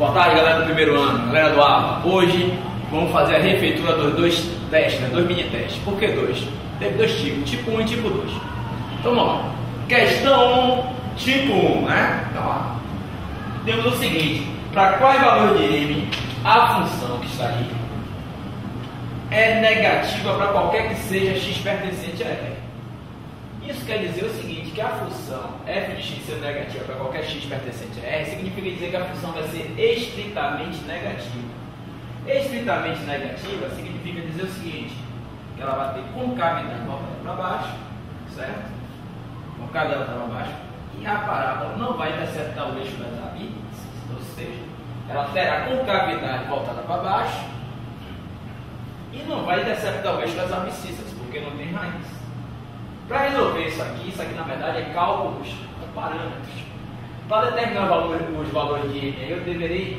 Boa tarde, galera do primeiro ano, galera do ABA. Hoje vamos fazer a refeitura dos dois testes, dois mini testes. Por que dois? Teve dois tipos, tipo 1 e tipo 2. Então vamos lá. Questão 1, tipo 1, né? Então lá. Temos o seguinte: para quais valores de m a função que está aí é negativa para qualquer que seja x pertencente a R. Isso quer dizer o seguinte, que a função f de x sendo negativa para qualquer x pertencente a R significa dizer que a função vai ser estritamente negativa. Estritamente negativa significa dizer o seguinte, que ela vai ter concavidade voltada para baixo, certo? Concavidade para baixo, e a parábola não vai interceptar o eixo das abscissas, ou seja, ela terá concavidade voltada para baixo e não vai interceptar o eixo das abscissas, porque não tem raiz. Para resolver isso aqui na verdade é cálculos com parâmetros. Para determinar os valores de m, eu deveria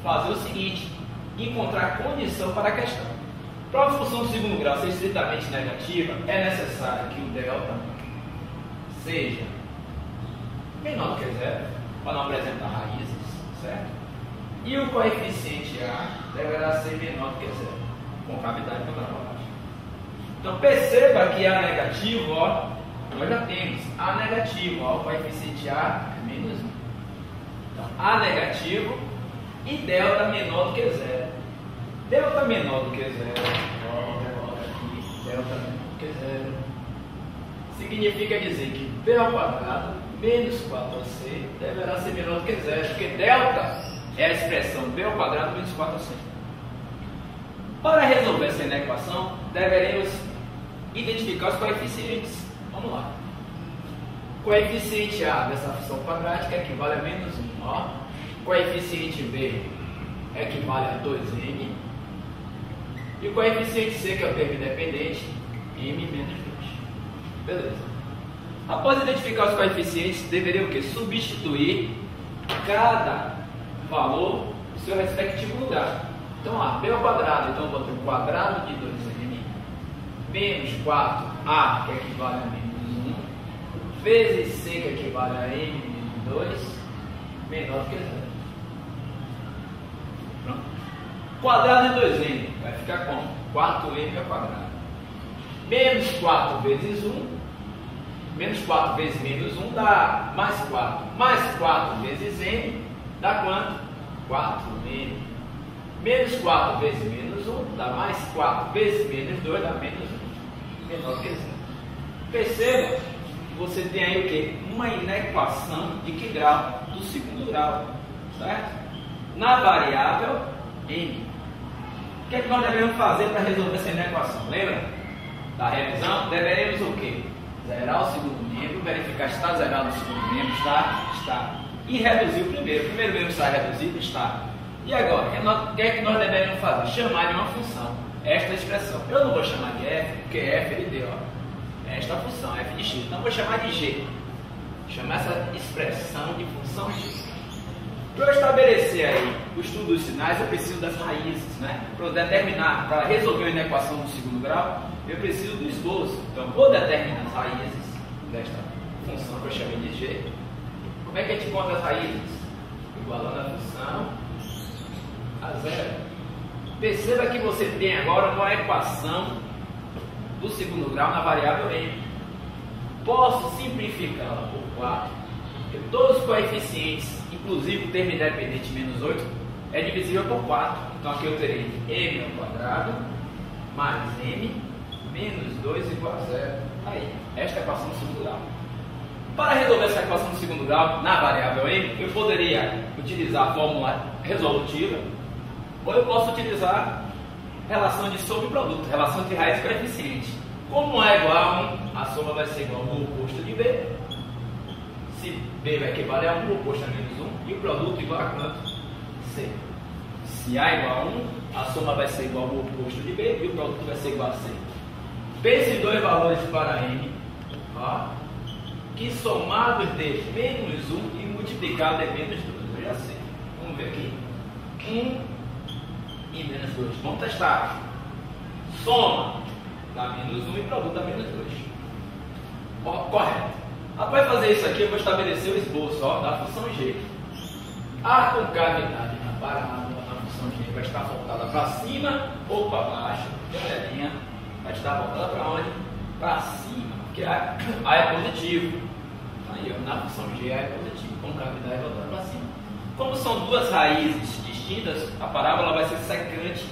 fazer o seguinte, encontrar condição para a questão. Para a função de segundo grau ser estritamente negativa, é necessário que o delta seja menor do que zero, para não apresentar raízes, certo? E o coeficiente A deverá ser menor do que zero, com cavidade para baixo. Então perceba que A negativo, ó, nós já temos A negativo, ó, o coeficiente A é menos 1. Então A negativo e delta menor do que zero. Delta menor do que zero, ó, aqui, delta menor do que zero, significa dizer que B ao quadrado menos 4AC deverá ser menor do que zero, porque delta é a expressão B ao quadrado menos 4AC. Para resolver essa equação, deveremos identificar os coeficientes. Vamos lá. Coeficiente A dessa função quadrática equivale a menos 1. Ó. Coeficiente B equivale a 2m. E o coeficiente C, que é o termo independente, m menos 2. Beleza. Após identificar os coeficientes, deveria o quê? Substituir cada valor no seu respectivo lugar. Então, B ao quadrado, então eu vou ter o quadrado de 2m menos 4a, que equivale a menos 1, vezes c, que equivale a m menos 2, menor do que zero. Pronto. Quadrado de 2m vai ficar como? 4m ao quadrado. Menos 4 vezes 1, menos 4 vezes menos 1 dá mais 4. Mais 4 vezes m dá quanto? 4m. Menos 4 vezes menos 1 dá mais 4 vezes menos 2 dá menos 1. Menor que zero. Perceba que você tem aí o quê? Uma inequação de que grau? Do segundo grau, certo? Na variável m. O que é que nós devemos fazer para resolver essa inequação? Lembra da revisão? Deveremos o quê? Zerar o segundo membro, verificar se está zerado o segundo membro, está. E reduzir o primeiro. O primeiro membro está reduzido, está. E agora, o que é que nós devemos fazer? Chamar de uma função esta expressão. Eu não vou chamar de f, porque f ele deu, ó, esta função, f de x. Então vou chamar de g. Chamar essa expressão de função g. Para eu estabelecer aí o estudo dos sinais, eu preciso das raízes, né? Para eu determinar, para resolver uma equação do segundo grau, eu preciso do esboço. Então vou determinar as raízes desta função que eu chamei de g. Como é que a gente encontra as raízes? Igualando a função a zero. Perceba que você tem agora uma equação do segundo grau na variável m. Posso simplificá-la por 4, porque todos os coeficientes, inclusive o termo independente menos 8, é divisível por 4. Então aqui eu terei m ao quadrado mais m menos 2 igual a zero. Aí, esta é a equação do segundo grau. Para resolver essa equação do segundo grau na variável m, eu poderia utilizar a fórmula resolutiva, ou eu posso utilizar relação de soma e produto, relação de raiz coeficiente. Como A é igual a 1, a soma vai ser igual ao oposto de B. Se B vai equivaler a 1, o oposto a menos 1, e o produto igual a quanto? C. Se A é igual a 1, a soma vai ser igual ao oposto de B, e o produto vai ser igual a C. Pense em dois valores para M, ó, que somados de menos 1 e multiplicado de menos 2. Eu já sei. Vamos ver aqui. 1 e menos 2. Vamos testar. Soma dá menos 1 e produto dá menos 2. Ó, correto. Após fazer isso aqui, eu vou estabelecer o esboço, ó, da função g. A concavidade na função g vai estar voltada para cima ou para baixo? A linha vai estar voltada para onde? Para cima, porque A é positivo. Aí, na função g A é positivo, concavidade voltada para cima. Como são duas raízes distintas, a parábola vai ser secante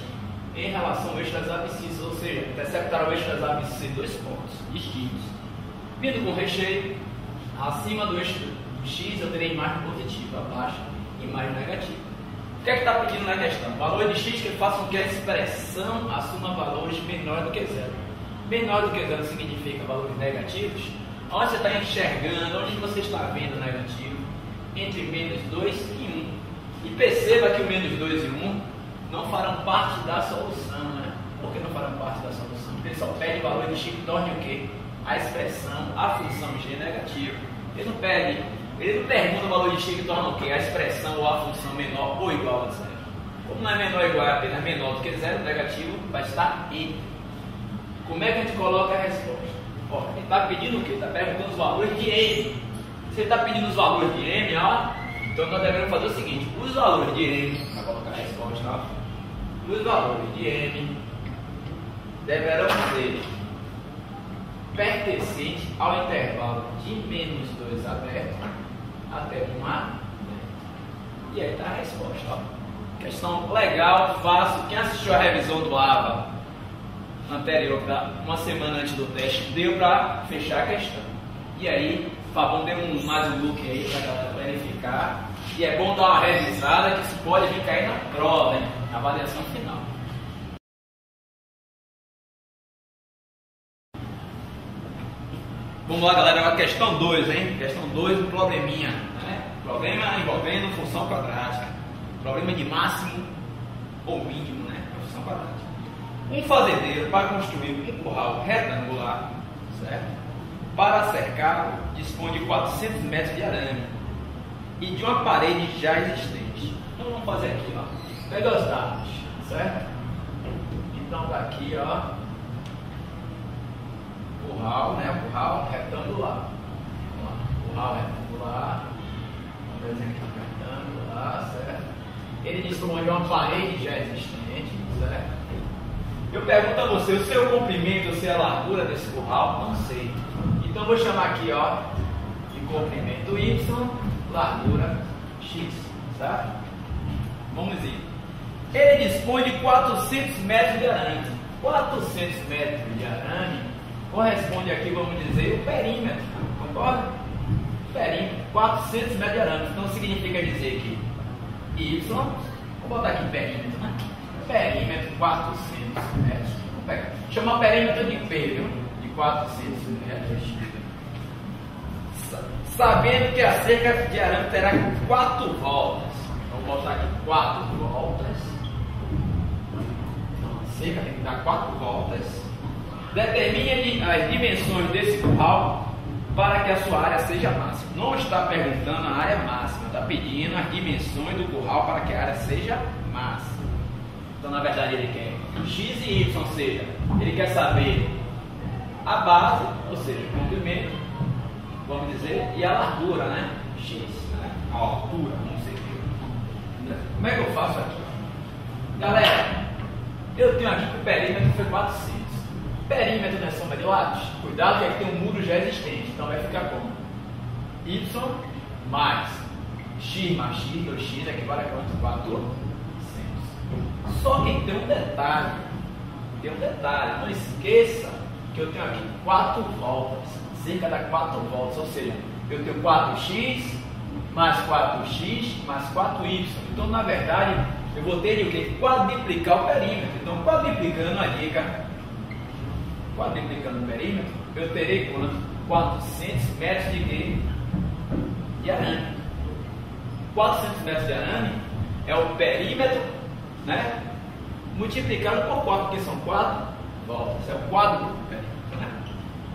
em relação ao eixo das abscissas, ou seja, interceptar o eixo das abscissas em dois pontos distintos. Vindo com recheio, acima do eixo x eu terei imagem positiva, abaixo imagem negativa. O que é que está pedindo na questão? Valor de x que faça com que a expressão assuma valores menores do que zero. Menor do que zero significa valores negativos. Onde você está enxergando, onde você está vendo negativo? Entre menos 2 e 1. E perceba que o menos 2 e 1 não farão parte da solução, né? Por que não farão parte da solução? Porque ele só pede o valor de x que torne o quê? A expressão, a função g negativa. Ele não pergunta o valor de x que torna o quê? A expressão ou a função menor ou igual a zero. Como não é menor ou igual, é apenas menor do que zero, o negativo vai estar e. Como é que a gente coloca a resposta? Ó, ele está pedindo o quê? Está perguntando os valores de m. Se ele está pedindo os valores de m, ó, então nós devemos fazer o seguinte: os valores de m, para colocar a resposta, ó, os valores de m deverão ser pertencentes ao intervalo de menos 2 aberto até 1 aberto. E aí está a resposta. Ó. Questão legal, fácil. Quem assistiu a revisão do AVA anterior, uma semana antes do teste, deu para fechar a questão. E aí, Fabão deu mais um look aí para a galera verificar. E é bom dar uma revisada, que isso pode vir cair na prova, hein? Na avaliação final. Vamos lá, galera, agora questão 2, hein? Questão 2, um probleminha, né? Problema envolvendo função quadrática. Problema de máximo ou mínimo, né? Função quadrática. Um fazendeiro, para construir um curral retangular, certo? Para cercá-lo, dispõe de 400 metros de arame e de uma parede já existente. Então vamos fazer aqui, ó. Pega os dados, certo? Então tá aqui, ó. Curral, né? Curral retangular. Curral retangular. Vamos desenhar aqui retangular, certo? Ele dispõe de uma parede já existente, certo? Eu pergunto a você, o seu comprimento, ou seja, a largura desse curral? Não sei. Então eu vou chamar aqui, ó, de comprimento y, largura x, certo? Vamos ver. Ele dispõe de 400 metros de arame. 400 metros de arame corresponde aqui, vamos dizer, o perímetro, concorda? Perímetro, 400 metros de arame. Então significa dizer que y, vou botar aqui perímetro, né? Perímetro 400 metros. Vamos pegar. Chama perímetro de P, viu? De 400 metros. Sabendo que a cerca de arame terá 4 voltas. Vamos botar aqui 4 voltas. Então, a cerca tem que dar 4 voltas. Determine as dimensões desse curral para que a sua área seja máxima. Não está perguntando a área máxima, está pedindo as dimensões do curral para que a área seja máxima. Então, na verdade, ele quer x e y, ou seja, ele quer saber a base, ou seja, o comprimento, vamos dizer, e a largura, né? X, né? A altura, não sei o que. Como é que eu faço aqui? Galera, eu tenho aqui que o perímetro foi 400. Perímetro não é soma de lados? Cuidado que aqui tem um muro já existente, então vai ficar como? Y mais x, 2x equivale a quanto? 400. Só que tem um detalhe, não esqueça que eu tenho aqui 4 voltas, cerca de 4 voltas, ou seja, eu tenho 4x mais 4x mais 4y. Então, na verdade, eu vou ter de o quê? Quadriplicar o perímetro. Então, quadriplicando a dica, quadriplicando o perímetro, eu terei quanto? 400 metros de quê? De arame. 400 metros de arame é o perímetro, né? Multiplicado por 4, porque são 4 voltas, é o quadro do perímetro, né?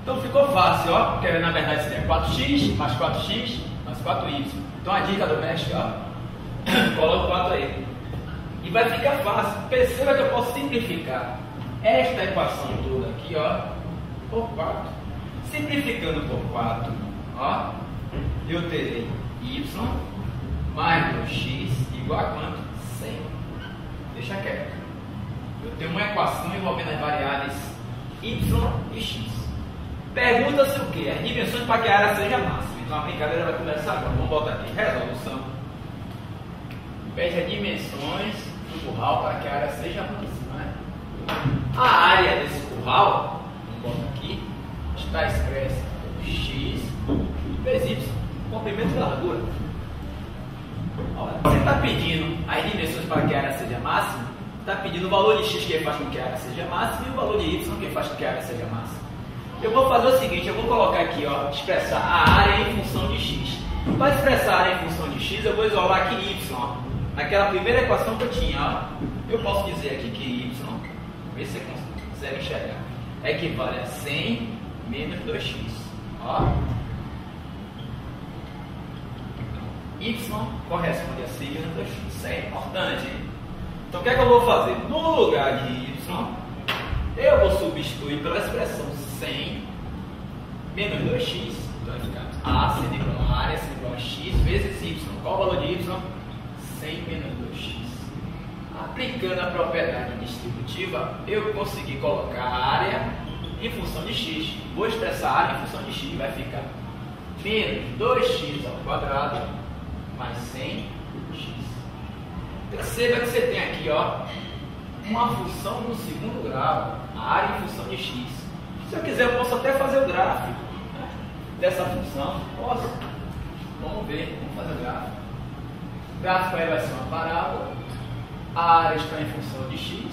Então ficou fácil, ó, porque na verdade seria 4x mais 4x mais 4y. Então a dica do mestre, ó, coloca o 4 aí. E vai ficar fácil. Perceba que eu posso simplificar esta equação toda aqui, ó, por 4. Simplificando por 4, ó, eu terei y mais 2x igual a quanto? 100. Deixa quieto. Eu tenho uma equação envolvendo as variáveis y e x. Pergunta-se o que? As dimensões para que a área seja máxima. Então a brincadeira vai começar agora. Vamos botar aqui. Resolução. Pede as dimensões do curral para que a área seja máxima. Né? A área desse curral, vamos botar aqui, está expressa por x vezes y. Comprimento e largura. Olha, você está pedindo as dimensões para que a área seja máxima, está pedindo o valor de x que faz com que a área seja máxima e o valor de y que faz com que a área seja máxima. Eu vou fazer o seguinte, eu vou colocar aqui, ó, expressar a área em função de x. Para expressar a área em função de x, eu vou isolar aqui y, ó, naquela primeira equação que eu tinha. Ó. Eu posso dizer aqui que y, vê se você consegue enxergar, equivale a 100 menos 2x. Ó. Y corresponde a 100 menos 2x. Isso é importante, hein? Então o que é que eu vou fazer? No lugar de y, eu vou substituir pela expressão 100 menos 2x. Então vai ficar A sendo igual a área sendo igual a x vezes y. Qual o valor de y? 100 menos 2x. Aplicando a propriedade distributiva, eu consegui colocar a área em função de x. Vou expressar a área em função de x. Vai ficar menos 2x ao quadrado mais 100x. Perceba que você tem aqui, ó, uma função no segundo grau, a área em função de x. Se eu quiser, eu posso até fazer o gráfico, né, dessa função. Posso? Vamos ver, vamos fazer o gráfico. O gráfico aí vai ser uma parábola. A área está em função de x.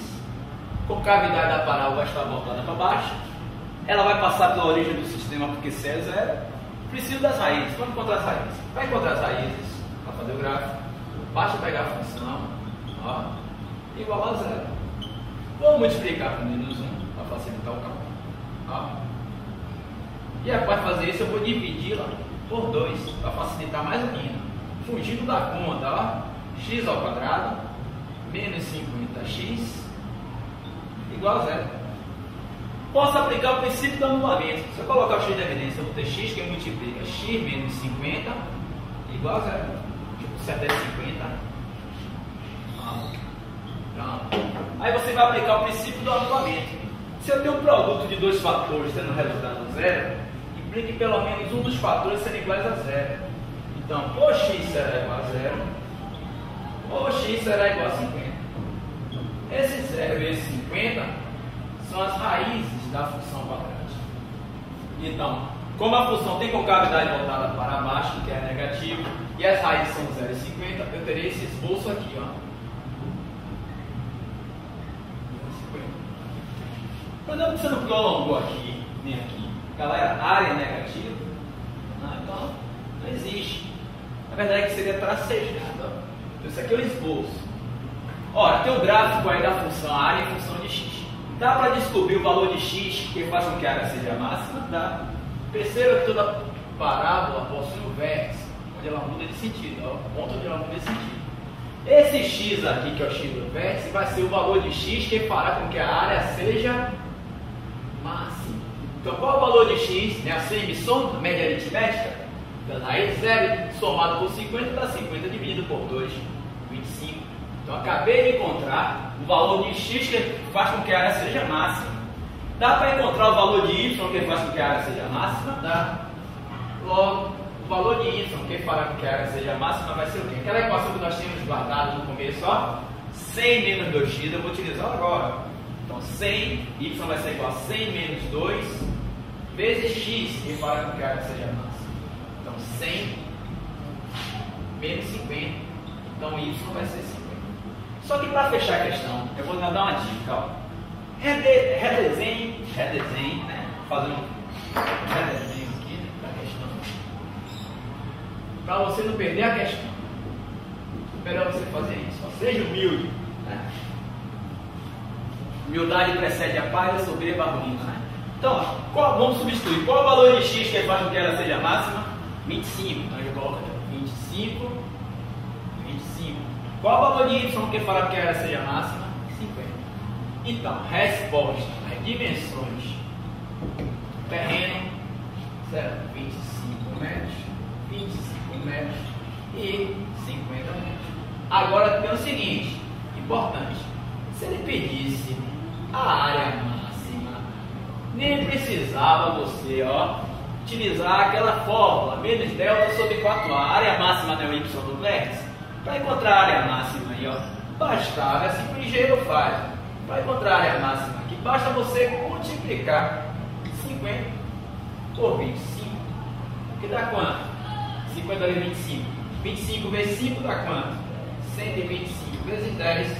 Concavidade da parábola vai estar voltada para baixo. Ela vai passar pela origem do sistema porque C é zero. Preciso das raízes. Vamos encontrar as raízes. Para encontrar as raízes, para fazer o gráfico, basta pegar a função, ó, igual a zero. Vou multiplicar por menos 1 para facilitar o cálculo. Ó. E após fazer isso, eu vou dividi-la por 2 para facilitar mais ainda. Fugindo da conta, ó, x ao quadrado menos 50x igual a zero. Posso aplicar o princípio do anulamento. Se eu colocar o x de evidência, eu vou ter x que multiplica x menos 50 igual a zero. Tipo, 7 é 50. Pronto. Aí você vai aplicar o princípio do anulamento. Se eu tenho um produto de dois fatores tendo resultado zero, implique pelo menos um dos fatores sendo iguais a zero. Então, ou x será igual a zero, ou x será igual a 50. Esse 0 e esse 50 são as raízes da função quadrática. Então, como a função tem concavidade voltada para baixo, que é negativo, e as raízes são 0 e 50, eu terei esse esboço aqui, ó. Mas você não prolongou aqui, nem aqui. Galera, área é negativa, então não existe. Na verdade, que seria tracejado. Então, isso aqui é o esboço. Ora, tem o gráfico aí da função área em função de x. Dá para descobrir o valor de x que faz com que a área seja máxima? Dá. Perceba que toda parábola possui um vértice, onde ela muda de sentido. Ó, o ponto onde ela muda de sentido. Esse x aqui, que é o x do vértice, vai ser o valor de x que fará com que a área seja máxima. Então, qual é o valor de x? A semi-soma, a média aritmética? Então, aí 0 somado por 50 dá 50 dividido por 2, 25. Então, acabei de encontrar o valor de x que faz com que a área seja máxima. Dá para encontrar o valor de y que faz com que a área seja máxima? Dá. Logo, o valor de y que fará com que a área seja máxima vai ser o quê? Aquela equação que nós tínhamos guardado no começo, ó, 100 menos 2x, eu vou utilizar agora. Então, 100, y vai ser igual a 100 menos 2 vezes x que fará com que a área seja máxima. Então, 100 menos 50. Então, y vai ser 50. Só que para fechar a questão, eu vou dar uma dica, ó. Redesenho, né? Fazendo um redesenho aqui, né, da questão. Para você não perder a questão. Melhor você fazer isso. Ó. Seja humilde, né? Humildade precede a paz e soberba a ruína, né? Então, vamos substituir. Qual é o valor de x que faz com que ela seja máxima? 25. Então, eu coloco aqui, 25. Qual o valor de y que fará com que ela seja máxima? 50. Então, resposta. As dimensões. Terreno será 25 metros, 25 metros e 50 metros. Agora tem o seguinte, importante, se ele pedisse a área máxima, nem precisava você utilizar aquela fórmula, menos delta sobre 4A, a área máxima não é o y do vértice. Para encontrar a área máxima aí, bastava, assim que o engenheiro faz, para encontrar a área máxima aqui, basta você multiplicar 50 por 25, que dá quanto? 50 vezes 25. 25 vezes 5 dá quanto? 125 vezes 10.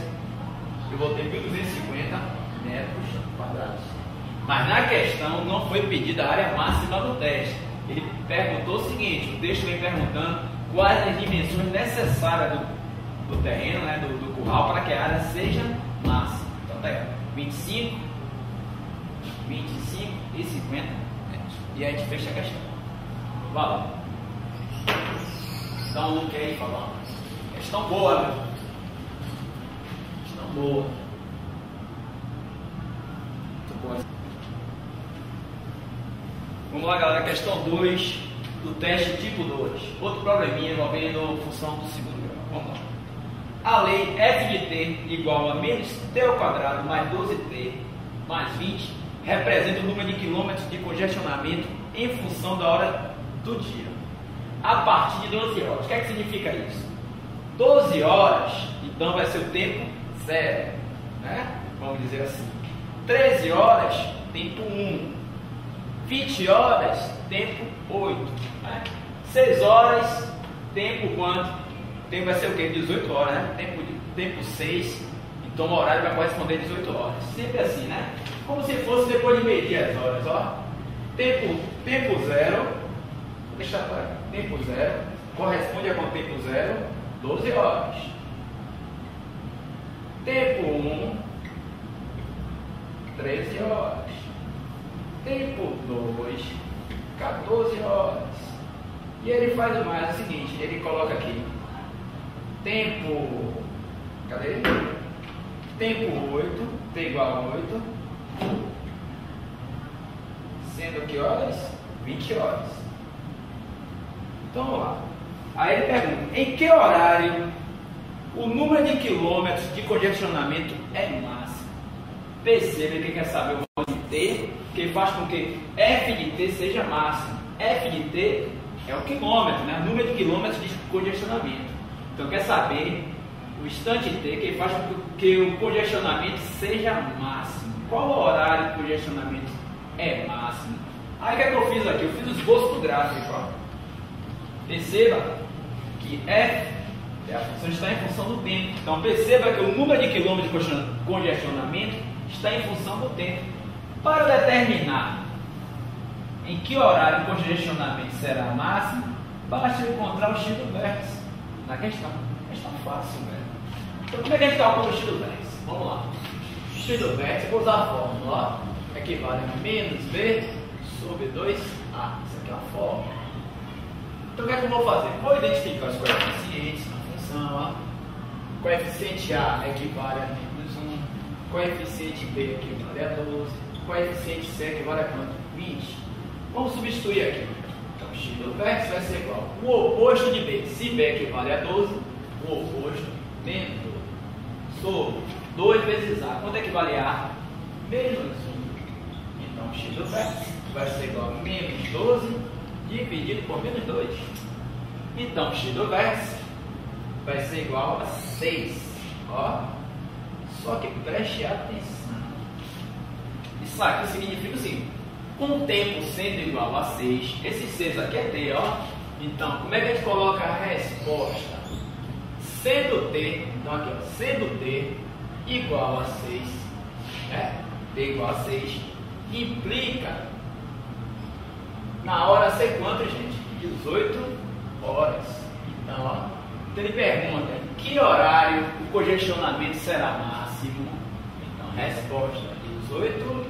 Eu vou ter 1250 metros quadrados. Mas na questão não foi pedida a área máxima do teste. Ele perguntou o seguinte: o texto vem perguntando quais as dimensões necessárias do terreno, né, do curral, para que a área seja máxima. Então tá aí, 25 e 50 metros. E aí a gente fecha a questão. Valeu. Então não quer ir falar. Questão boa, meu. Questão boa. Muito boa. Vamos lá, galera. Questão 2 do teste tipo 2. Outro probleminha envolvendo função do segundo grau. Vamos lá. A lei f de t igual a menos t ao quadrado mais 12t mais 20 representa o número de quilômetros de congestionamento em função da hora do dia, a partir de 12 horas. O que é que significa isso? 12 horas, então vai ser o tempo zero, né? Vamos dizer assim. 13 horas, tempo 1. 20 horas, tempo 8. Né? 6 horas, tempo quanto? O tempo vai ser o quê? 18 horas, né? Tempo 6. Então o horário vai corresponder a 18 horas. Sempre assim, né? Como se fosse depois de medir as horas, Tempo zero. Deixa para tempo zero. Corresponde a quanto tempo zero? 12 horas. Tempo 1, 13 horas. Tempo 2, 14 horas. E ele faz mais o seguinte, ele coloca aqui tempo, cadê? Tempo 8, t igual a 8, sendo que horas? 20 horas. Então vamos lá. Aí ele pergunta, em que horário o número de quilômetros de congestionamento é máximo? Perceba que ele quer saber o valor de t, que faz com que f de t seja máximo. F de t é o quilômetro, né? O número de quilômetros de congestionamento. Então quer saber o instante t, que faz com que o congestionamento seja máximo. Qual o horário de congestionamento é máximo? Aí o que é que eu fiz aqui? Eu fiz o esboço do gráfico. Perceba que f, a função está em função do tempo. Então perceba que o número de quilômetros de congestionamento está em função do tempo. Para determinar em que horário o congestionamento será máximo, basta encontrar o x do vértice na questão. Questão fácil, velho. Então como é que a gente calcula o x do vértice? Vamos lá. O x do vértice, vou usar a fórmula, equivale a menos v sobre 2a. Isso aqui é a fórmula. Então o que é que eu vou fazer? Vou identificar os coeficientes na função. Coeficiente A equivale a menos 1. Coeficiente B equivale a 12. Coeficiente C equivale a quanto? 20. Vamos substituir aqui. Então x do vértice vai ser igual o oposto de B. Se B equivale a 12, o oposto menos 12. Sobre 2 vezes A. Quanto equivale a A? Menos 1. Então x do vértice vai ser igual a menos 12 dividido por menos 2. Então x do vértice vai ser igual a 6. Só que preste atenção. Isso aqui significa o seguinte: com o tempo sendo igual a 6, esse 6 aqui é t, Então, como é que a gente coloca a resposta? Sendo t, então aqui, sendo t igual a 6, né? T igual a 6, implica na hora ser quanto, gente? 18 horas. Então, ele pergunta, em que horário o congestionamento será máximo? Então, resposta, 18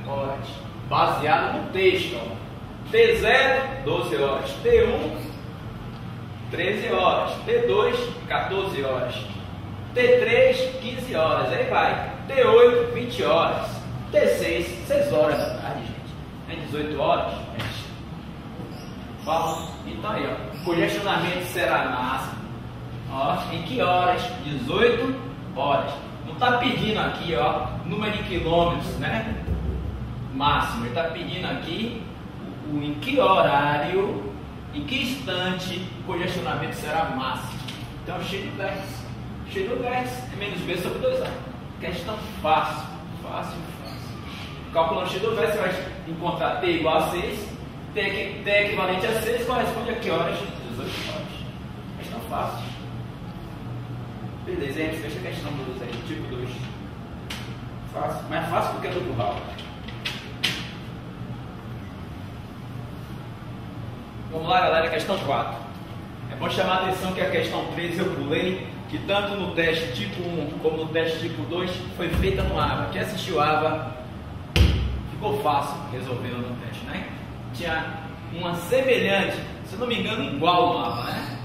horas. Baseado no texto, T0, 12 horas. T1, 13 horas. T2, 14 horas. T3, 15 horas. Aí vai. T8, 20 horas. T6, 6 horas da tarde, gente. É 18 horas. Fala. Então aí, o congestionamento será máximo Ó, em que horas? 18 horas. Não está pedindo aqui, ó, número de quilômetros, né? Máximo. Ele está pedindo aqui o em que horário, em que instante o congestionamento será máximo. Então, x do 10. X do 10 é menos b sobre 2a. Questão fácil. Fácil. Calculando x do 10, você vai encontrar t igual a 6. T equivalente a 6 corresponde a que horas? 18 horas. Questão fácil. Beleza, a gente fecha a questão 2 aí, tipo 2. Fácil, mais fácil do que a do curral. Vamos lá, galera, questão 4. É bom chamar a atenção que a questão 3 eu pulei, que tanto no teste tipo 1 como no teste tipo 2 foi feita no AVA. Quem assistiu AVA ficou fácil resolvendo no teste, né? Tinha uma semelhante, se não me engano, igual no AVA, né?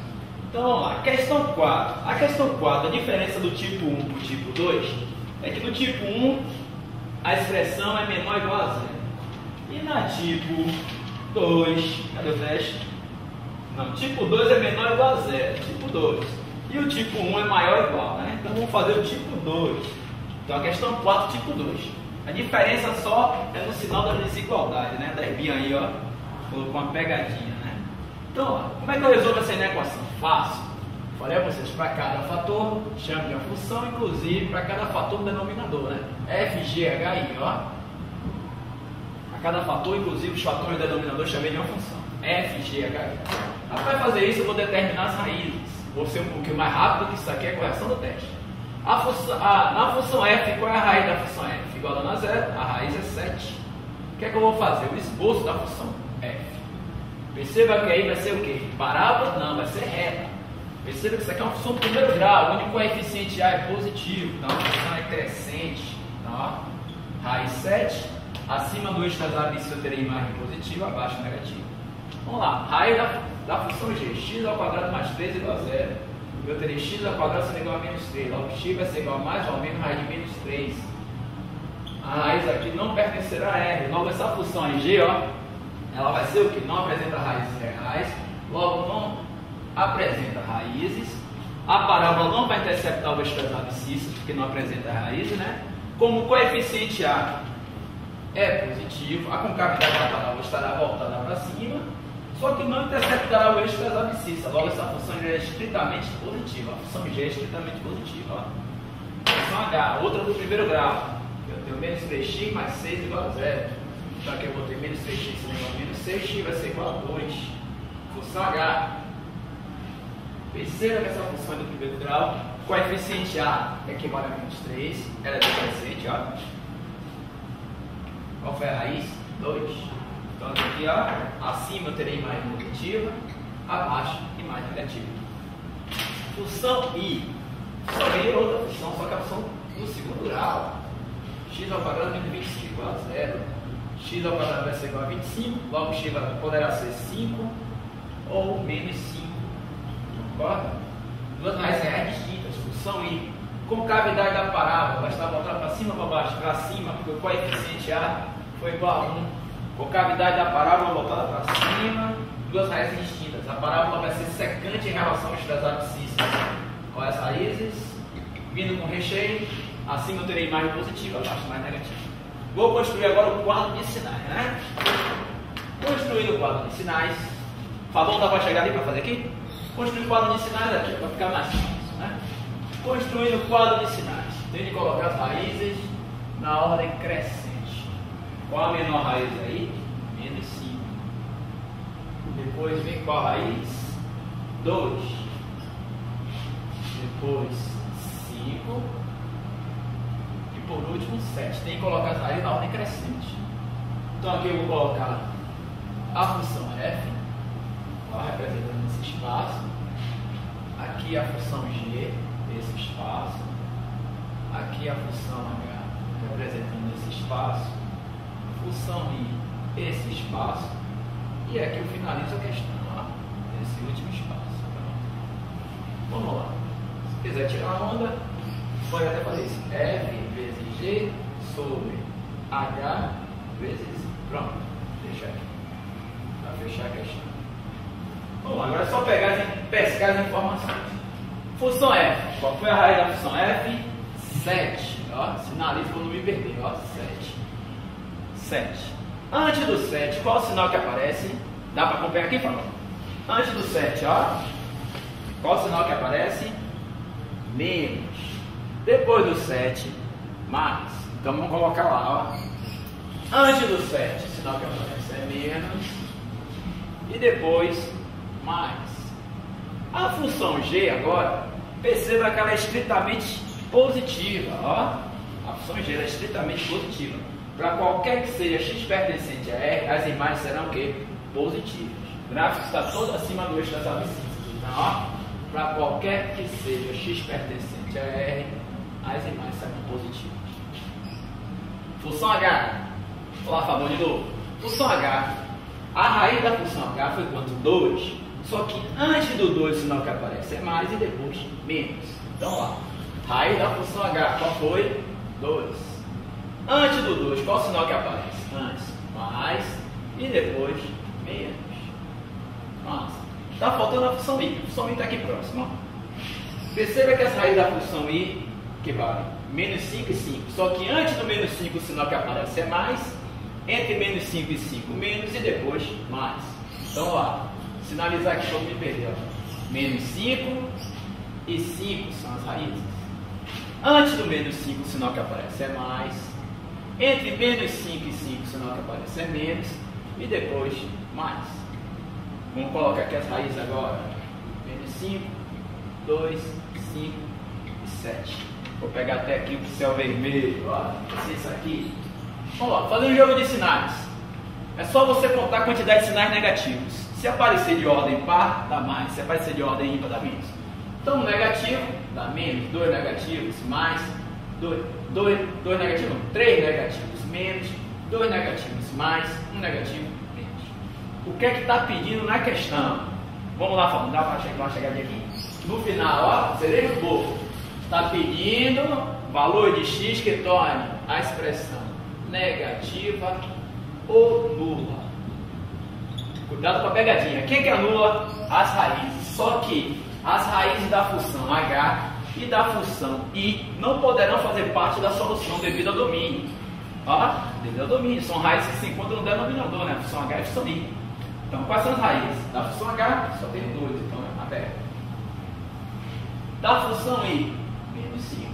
Então vamos lá, questão 4. A questão 4, a diferença do tipo 1 para o tipo 2 é que no tipo 1 a expressão é menor ou igual a 0. E na tipo 2, cadê o teste? Não, tipo 2 é menor ou igual a 0, tipo 2. E o tipo 1 é maior ou igual, né? Então vamos fazer o tipo 2. Então a questão 4, tipo 2. A diferença só é no sinal da desigualdade, né? Da Herbinha aí, ó, colocou uma pegadinha, né? Então, ó, como é que eu resolvo essa equação? Fácil. Falei a vocês, para cada fator, chame de uma função, inclusive para cada fator do denominador, né? F, G, H, I, ó. A cada fator, inclusive os fatores do denominador, chamei de uma função. F, G, H, I. Para fazer isso, eu vou determinar as raízes. Vou ser um pouquinho mais rápido, que isso aqui é a correção do teste. Na função f, qual é a raiz da função f? Igual a 0, a raiz é 7. O que é que eu vou fazer? O esboço da função f. Perceba que aí vai ser o quê? Parábola? Não, vai ser reta. Perceba que isso aqui é uma função do primeiro grau. O único coeficiente a é positivo. Então a função é crescente. Então, ó, raiz 7. Acima do eixo das abissas eu terei imagem positiva, abaixo negativa. Vamos lá. Raiz da função g. X ao quadrado mais 3 igual a 0. Eu terei x ao quadrado sendo igual a menos 3. Logo, x vai ser igual a mais ou menos raiz de menos 3. A raiz aqui não pertencerá a R. Logo, essa função em G, ó, ela vai ser o que? Não apresenta raízes reais. Logo, não apresenta raízes. A parábola não vai interceptar o eixo das abscissas, porque não apresenta raízes, né? Como o coeficiente A é positivo, a concavidade da parábola estará voltada para cima. Só que não interceptará o eixo das abscissas. Logo, essa função já é estritamente positiva. A função G é estritamente positiva. Ó. Função H, outra do primeiro grau. Eu tenho menos 3x mais 6 igual a 0. Então aqui eu vou ter menos 3x sendo igual a menos 6x vai ser igual a 2. Função H. Perceba que essa função é do primeiro grau. Coeficiente A equivale a menos 3. Ela é decrescente, ó. Qual foi a raiz? 2. Então aqui, ó, acima eu terei imagem positiva, abaixo imagem negativa. Função I. Função I é outra função, só que é a função do segundo grau. X ao quadrado menos 25 igual a 0. X ao quadrado vai ser igual a 25, logo x poderá ser 5 ou menos 5. Concorda? Duas raízes reais distintas. Função I. Concavidade da parábola vai estar voltada para cima ou para baixo? Para cima, porque o coeficiente A foi igual a 1. Concavidade da parábola voltada para cima, duas raízes distintas. A parábola vai ser secante em relação ao eixo das abscissas. Olha as raízes, vindo com recheio, acima eu terei imagem positiva, abaixo mais negativa. Vou construir agora o quadro de sinais, né? Construindo o quadro de sinais. Fabão dá para chegar ali para fazer aqui? Construir o quadro de sinais aqui, para ficar mais fácil, né? Construindo o quadro de sinais. Tem de colocar as raízes na ordem crescente. Qual a menor raiz aí? Menos 5. Depois vem qual a raiz? 2. Depois 5. E por último 7. Tem que colocar as raízes na ordem crescente. Então aqui eu vou colocar a função f, ó, representando esse espaço. Aqui a função g, esse espaço. Aqui a função h, representando esse espaço. Função I, esse espaço, e aqui eu finalizo a questão, ó, esse último espaço. Então, vamos lá. Se quiser tirar a onda, pode até fazer isso. F vezes G sobre H vezes I. Pronto, deixa aqui. Para fechar a questão. Bom, agora é só pescar as informações. Função f. Qual foi a raiz da função f? 7. Ó, sinaliza para não me perder. Ó, 7. 7. Antes do 7, qual o sinal que aparece? Dá para acompanhar aqui, Fábio? Antes do 7, ó. Qual o sinal que aparece? Menos. Depois do 7, mais. Então vamos colocar lá, ó. Antes do 7, o sinal que aparece é menos. E depois, mais. A função g agora, perceba que ela é estritamente positiva, ó. A função g é estritamente positiva. Para qualquer que seja x pertencente a R, as imagens serão o quê? Positivas. O gráfico está todo acima do eixo das abscissas. Então, ó, para qualquer que seja x pertencente a R, as imagens serão positivas. Função h. Vou lá, Fabão, de novo. Função h. A raiz da função h foi quanto? 2. Só que antes do 2 o sinal que aparece é mais e depois menos. Então, ó. Raiz da função h, qual foi? 2. Antes do 2, qual o sinal que aparece? Antes, mais e depois menos. Nossa, está faltando a função i. A função i está aqui próxima. Perceba que as raízes da função i que vale menos 5 e 5. Só que antes do menos 5 o sinal que aparece é mais, entre menos 5 e 5 menos e depois mais. Então, ó, sinalizar aqui para não me perder. Ó. Menos 5 e 5 são as raízes. Antes do menos 5 o sinal que aparece é mais. Entre menos 5 e 5, o sinal que aparece é menos. E depois, mais. Vamos colocar aqui as raízes agora. Menos 5, 2, 5 e 7. Vou pegar até aqui o pincel vermelho. Ó, isso aqui. Vamos lá, fazer um jogo de sinais. É só você contar a quantidade de sinais negativos. Se aparecer de ordem par, dá mais. Se aparecer de ordem ímpar, dá menos. Então, um negativo dá menos. 2 negativos, mais. 2 negativos, 3 negativos, menos, 2 negativos, mais, 1 negativo, menos. O que é que está pedindo na questão? Vamos lá, Fábio, dá para chegar uma chegadinha aqui. No final, ó, cereja boa. Está pedindo valor de x que torne a expressão negativa ou nula. Cuidado com a pegadinha. Quem que anula? As raízes. Só que as raízes da função h e da função i não poderão fazer parte da solução devido ao domínio. Ó, devido ao domínio. São raízes que se encontram no denominador, né? A função h e a função i. Então, quais são as raízes? Da função h, só tem 2, então é aberto. Da função i, menos 5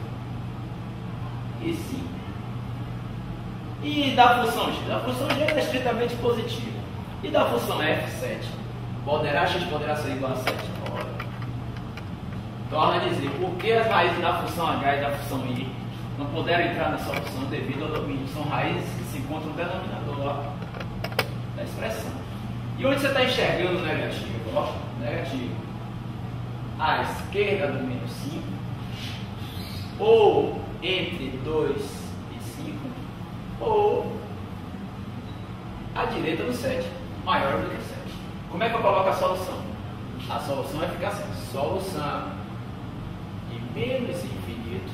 e 5. E da função g? Da função g é estritamente positiva. E da função f, 7. X poderá ser igual a 7? Torna a dizer, por que as raízes da função h e da função i não puderam entrar na solução devido ao domínio? São raízes que se encontram no denominador da expressão. E onde você está enxergando o negativo? Ó, negativo. À esquerda do menos 5, ou entre 2 e 5, ou à direita do 7, maior do que 7. Como é que eu coloco a solução? A solução vai ficar assim, solução de menos infinito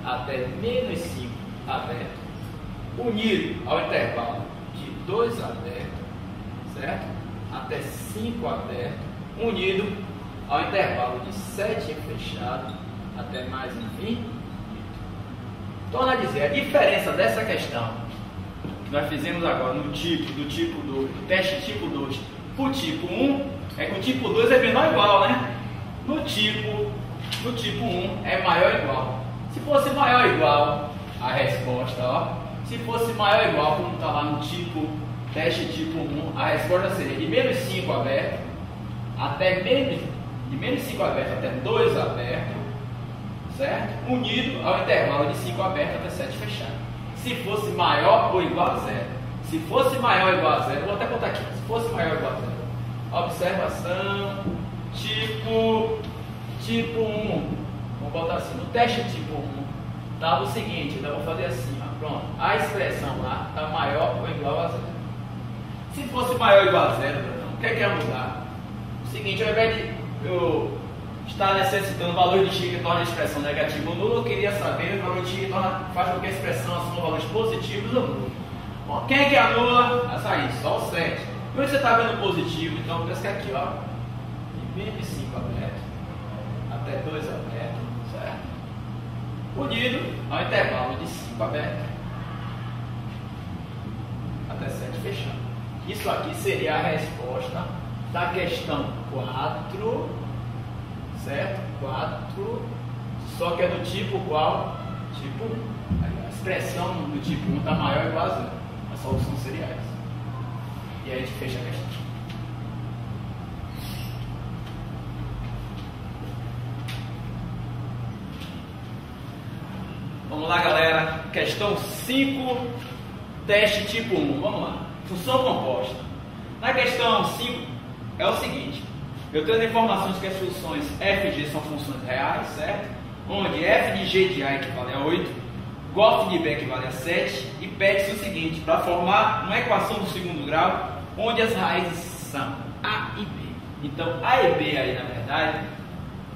até menos 5 aberto, unido ao intervalo de 2 aberto, certo? Até 5 aberto, unido ao intervalo de 7 fechado até mais infinito. Torna a dizer, a diferença dessa questão que nós fizemos agora no tipo, do tipo 2, do teste tipo 2 para o tipo 1, é que o tipo 2 é menor ou igual, né? No tipo 1 é maior ou igual. Se fosse maior ou igual, a resposta, ó. Se fosse maior ou igual, como está lá no tipo, teste tipo 1, a resposta seria de menos 5 aberto até de menos 5 aberto até 2 aberto, certo? Unido ao intervalo de 5 aberto até 7 fechado. Se fosse maior ou igual a 0. Se fosse maior ou igual a 0, vou até botar aqui. Se fosse maior ou igual a 0. Observação, tipo 1. Vamos botar assim, no teste tipo 1, estava o seguinte, então vou fazer assim, ó, pronto. A expressão lá está maior ou igual a 0. Se fosse maior ou igual a 0, o que é que ia mudar? O seguinte, ao invés de eu estar necessitando valor de x que torna a expressão negativa ou nula, eu queria saber o valor de x que faz com que a expressão assuma valores positivos ou nulos. Bom, quem é que anula? As raízes, só o 7. Quando você está vendo positivo, então pensa que aqui, ó, de menos 5 aberto até 2 aberto, certo? Unido ao intervalo de 5 aberto até 7 fechado. Isso aqui seria a resposta da questão 4, certo? 4, só que é do tipo qual? Tipo 1. A expressão do tipo 1 está maior ou igual a 0. A solução seria essa. E aí a gente fecha a questão. Vamos lá, galera. Questão 5, teste tipo 1. Vamos lá. Função composta. Na questão 5 é o seguinte. Eu tenho as informações que as funções f de g são funções reais, certo? Onde f de g de a equivale a 8, gof de b equivale a 7, e pede-se o seguinte, para formar uma equação do segundo grau, onde as raízes são a e b. Então, a e b aí, na verdade,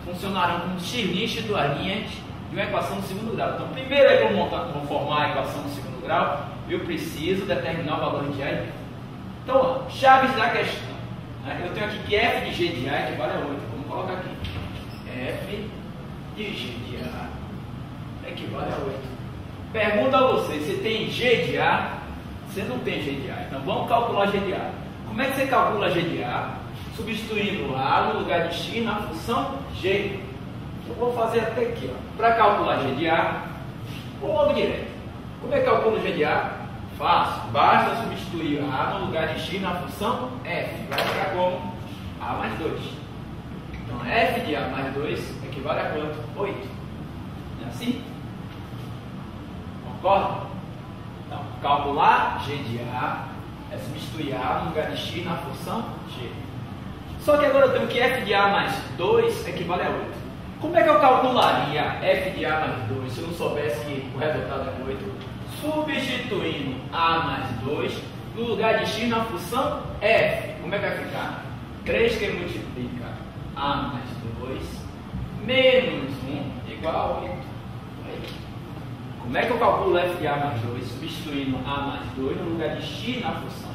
funcionarão como x' dualinhas de uma equação do segundo grau. Então, primeiro é que eu vou formar a equação do segundo grau, eu preciso determinar o valor de a e b. Então, ó, chaves da questão. Né? Eu tenho aqui que f de g de a equivale a 8. Vamos colocar aqui. F de g de a equivale a 8. Pergunta a você, você tem g de a? Você não tem g de a. Então, vamos calcular g de a. Como é que você calcula g de a? Substituindo a no lugar de x na função g. Eu vou fazer até aqui, para calcular g de a, vou logo direto. Como é que calcula g de a? Fácil, basta substituir a no lugar de x na função f. Vai ficar como? A mais 2. Então, f de a mais 2 equivale a quanto? 8. Não é assim? Concorda? Então, calcular g de a é substituir a no lugar de x na função g. Só que agora eu tenho que f de a mais 2 equivale a 8. Como é que eu calcularia f de a mais 2 se eu não soubesse que o resultado é 8? Substituindo a mais 2 no lugar de x na função f. Como é que vai ficar? 3 que multiplica a mais 2 menos 1 igual a 8. Aí. Como é que eu calculo f de a mais 2 substituindo a mais 2 no lugar de x na função?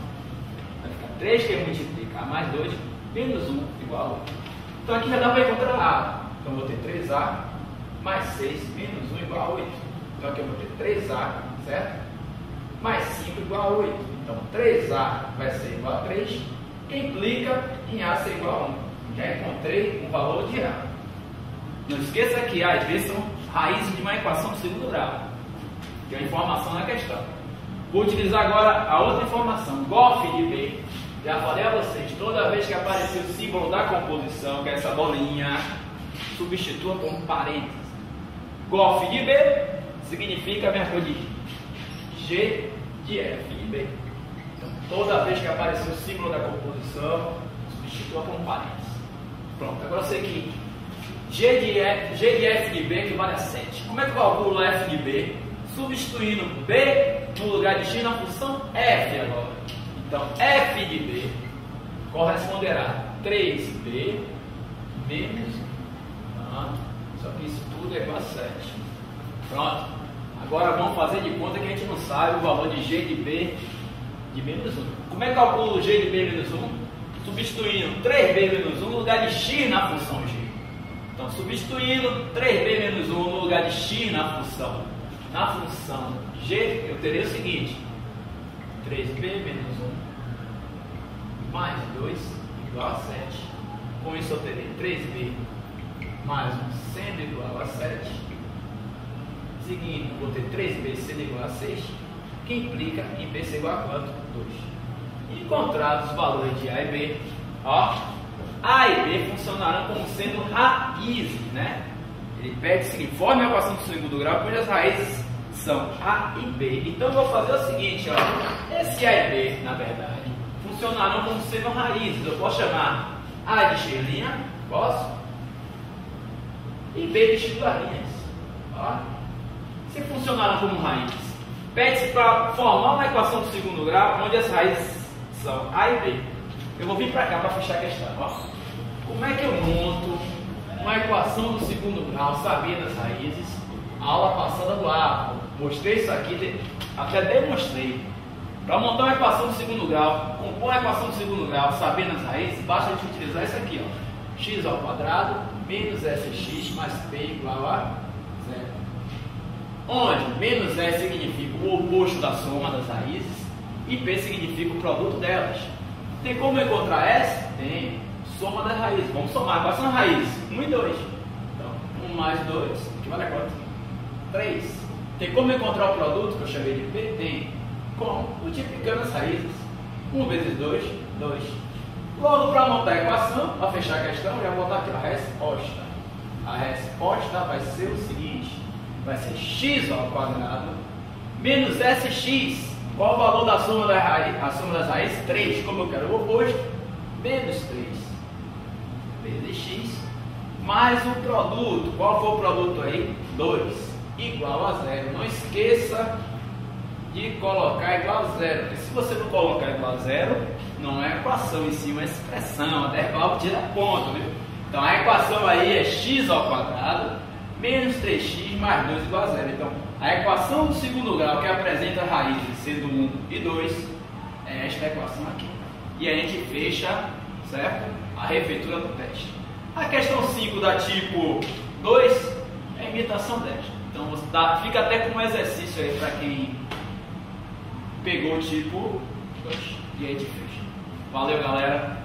Vai ficar 3 que multiplica a mais 2 menos 1 igual a 8. Então aqui já dá para encontrar a. Então eu vou ter 3a mais 6 menos 1 igual a 8. Então aqui eu vou ter 3a, certo? Mais 5 igual a 8. Então 3a vai ser igual a 3, que implica em a ser igual a 1. Já encontrei um valor de a. Não esqueça que a às vezes são raízes de uma equação do segundo grau, que é a informação na questão. Vou utilizar agora a outra informação, gof de b. Já falei a vocês, toda vez que aparecer o símbolo da composição, que é essa bolinha, substitua por um parênteses. Gof de b significa a mesma coisa de g de f de b. Então, toda vez que aparecer o símbolo da composição, substitua por um parênteses. Pronto, agora eu sei que g de f de b equivale a 7. Como é que eu calculo f de b? Substituindo b no lugar de x na função f agora. Então, f de b corresponderá a 3b menos 1. Só que isso tudo é igual a 7. Pronto. Agora vamos fazer de conta que a gente não sabe o valor de g de b de menos 1. Como é que eu calculo g de b menos 1? Substituindo 3b menos 1 no lugar de x na função g. Então, substituindo 3b menos 1 no lugar de x na função g, eu terei o seguinte: 3b menos 1 mais 2 igual a 7. Com isso eu terei 3b mais 1 sendo igual a 7. Seguindo, vou ter 3b sendo igual a 6, que implica em b ser igual a quanto? 2. Encontrados os valores de a e b, ó, a e b funcionarão como sendo raízes, né? Ele pede o seguinte: forme a equação do segundo grau, cujas raízes são a e b. Então eu vou fazer o seguinte, ó, esse a e b, na verdade, funcionarão como sendo raízes. Eu posso chamar a de x', posso? E b de x duas linhas. Ó. Se funcionarão como raízes, pede-se para formar uma equação do segundo grau, onde as raízes são a e b. Eu vou vir para cá para fechar a questão. Ó. Como é que eu monto uma equação do segundo grau, sabendo as raízes? A aula passada do A, mostrei isso aqui, até demonstrei. Para montar uma equação do segundo grau, compor uma equação do segundo grau, sabendo as raízes, basta a gente utilizar isso aqui, ó. X ao quadrado menos SX mais P igual a zero. Onde menos S significa o oposto da soma das raízes e P significa o produto delas. Tem como encontrar S? Tem. Soma das raízes. Vamos somar. Quais são as raízes? 1 e 2. Então, 1 mais 2, que vale a quanto? 3. Tem como encontrar o produto que eu chamei de P? Tem. Como? Multiplicando as raízes. 1 vezes 2, 2. Logo, para montar a equação, para fechar a questão, já vou botar aqui a resposta. A resposta vai ser o seguinte: vai ser x ao quadrado menos sx. Qual o valor da soma das raízes? A soma das raízes? 3. Como eu quero o oposto, menos 3 vezes x mais o produto. Qual foi o produto aí? 2 igual a zero. Não esqueça de colocar igual a zero, porque se você não colocar igual a zero, não é equação em si, é uma expressão, até igual tira ponto, viu? Então a equação aí é x ao quadrado menos 3x mais 2 igual a zero. Então a equação do segundo grau que apresenta raízes sendo 1 e 2 é esta equação aqui. E a gente fecha, certo? A refeitura do teste. A questão 5 da tipo 2 é imitação desta. Então fica até com um exercício aí para quem pegou o tipo 2. E aí a gente fecha. Valeu, galera!